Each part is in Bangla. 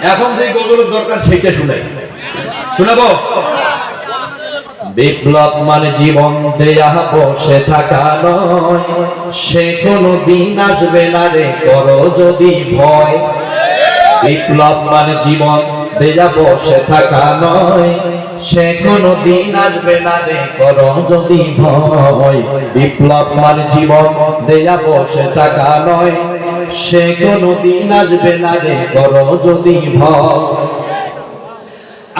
এখন যে গজলের দরকার সেইটা শুনাই, শোনাবো। বিপ্লব মানে জীবন দেয়া বসে থাকা নয়, সে কোনো দিন আসবে না রে করো যদি ভয়। বিপ্লব মানে জীবন দেয়া বসে থাকা নয়, সে কোনো দিন আসবে না রে করো যদি ভয়। বিপ্লব মানে জীবন দেয়া বসে থাকা নয়, সে কোনো দিন আসবে না রে করো যদি ভয়।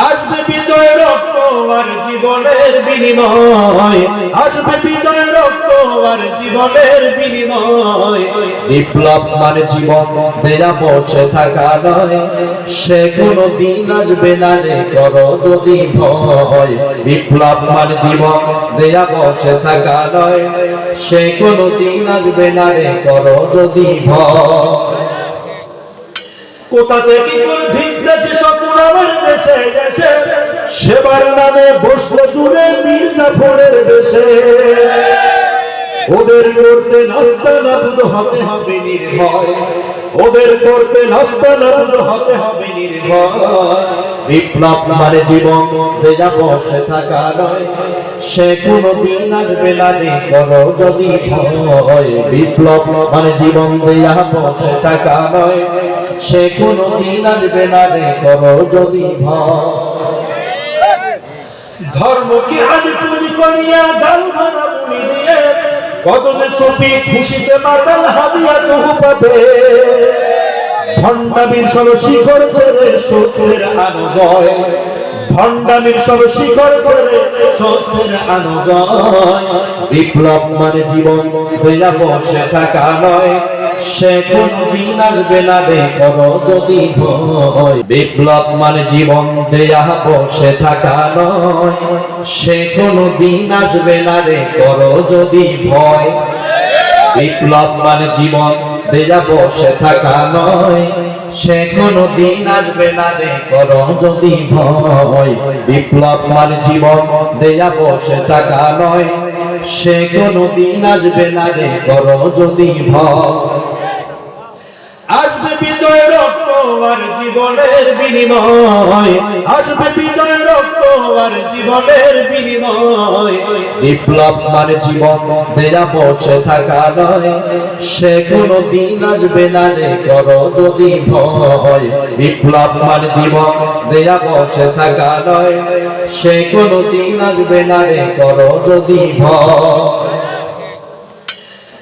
আসবে বিজয় রক্ত আর জীবনের বিনিময়, আসবে বিজয় রক্ত আর জীবনের বিনিময়। বিপ্লব মানে জীবন দেয়া বসে থাকা নয়, সে কোনো দিন আসবে না রে করো যদি ভয়। বিপ্লব মানে জীবন দেয়া বসে থাকা নয়, সে কোনো দিন আসবে না রে করো যদি ভয়। কোথা থেকে কোন ঠিক দেশে স্বপ্ন আমার দেশে দেশে, সেবার নামে বসলো জুড়ে মীর জাফরের বেশে। ওদের করতে নাস্তানাবুদ হতে হবে নির্ভয়, ওদের করতে নাস্তানাবুদ হতে হবে নির্ভয়। বিপ্লব মানে জীবন দেয়া বসে থাকা নয়, সে কোনো দিন আসবে না রে করো যদি ভয়। বিপ্লব মানে জীবন দেয়া বসে থাকা নয়, সে কোনো দিন আসবে না রে করো যদি ভয়। ধর্মকে আজ পুঁজি করিয়া গাল মারা মুনি দিয়ে, কত যে সুফি খুশিতে মাতাল হাদিয়া তবু পাবে। ভণ্ডামির সব শিখর ছেড়ে সত্যের আলো জয়, ভণ্ডামির সব শিখর ছেড়ে সত্যের আলো জয়। বিপ্লব মানে জীবন দেয়া বসে থাকা নয়, সে কোন দিন আসবে না রে করো যদি ভয়। বিপ্লব মানে জীবন দেয়া বসে থাকা নয়, সে কোনো দিন আসবে না রে করো যদি ভয়। বিপ্লব মানে জীবন দেয়া বসে থাকা নয়, সে কোনো দিন আসবে না রে করো যদি ভয়। বিপ্লব মানে জীবন দেয়া বসে থাকা নয়, সে কোনো দিন আসবে না রে করো যদি ভয়। আসবে বিজয় রক্ত আর জীবনের বিনিময়, আসবে বিজয় রক্ত আর জীবনের বিনিময়। বিপ্লব মানে জীবন দেয়া বসে থাকা নয়, সে কোনো দিন আসবে না রে করো যদি ভয়। বিপ্লব মানে জীবন দেয়া বসে থাকা নয়, সে কোনো দিন আসবে না রে করো যদি ভয়।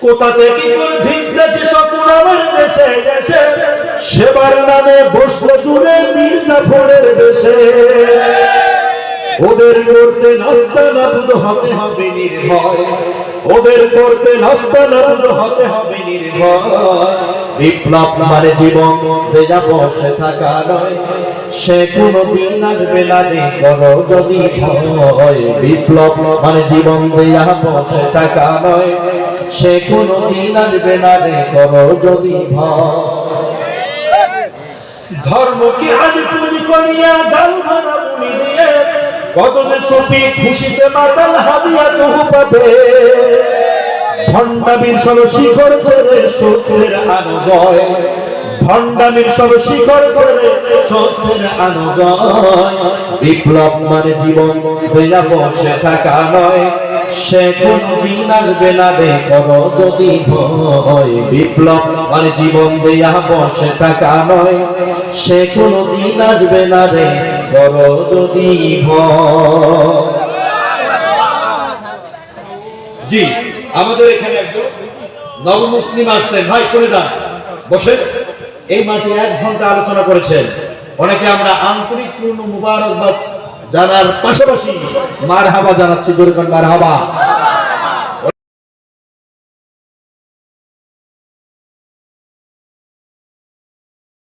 কোথা থেকে কোন ঠিক দেশে স্বপ্ন আমার দেশে দেশে, সেবার নামে বসলো জুড়ে মীর জাফরের বেশে। ওদের করতে নাস্তানাবুদ হতে হবে নির্ভয়, ওদের করতে নাস্তানাবুদ হতে হবে নির্ভয়। বিপ্লব মানে জীবন দেয়া বসে থাকা নয়, সে কোনো দিন আসবে না রে করো যদি ভয়। বিপ্লব মানে জীবন দেয়া বসে থাকা নয়, সে কোনো দিন আসবে না রে করো যদি ভয়। ধর্মকে আজ পুঁজি করিয়া গাল মারা মুনি দিয়ে, কত যে সুফি খুশিতে মাতাল হাদিয়া তবু পাবে। ভণ্ডামির সব শিখর ছেড়ে সত্যের আলো জয়, ভণ্ডামির সব শিখর ছেড়ে সত্যের আলো জয়। বিপ্লব মানে জীবন দেয়া বসে থাকা নয়, সে কোন দিন আসবে না রে করো যদি ভয়। বিপ্লব মানে জীবন দেয়া বসে থাকা নয়, সে কোনো দিন আসবে না রে করো যদি ভয়। জি, আমাদের এখানে একজন নব মুসলিম আসতেন, ভাই শুনে যান, বসে এই মাঠে 1 ঘন্টা আলোচনা করেছেন। অনেকে আমরা আন্তরিক পূর্ণ মুবারকবাদ জানার পাশাপাশি মারহাবা জানাচ্ছি, জোরে করে মারহাবা।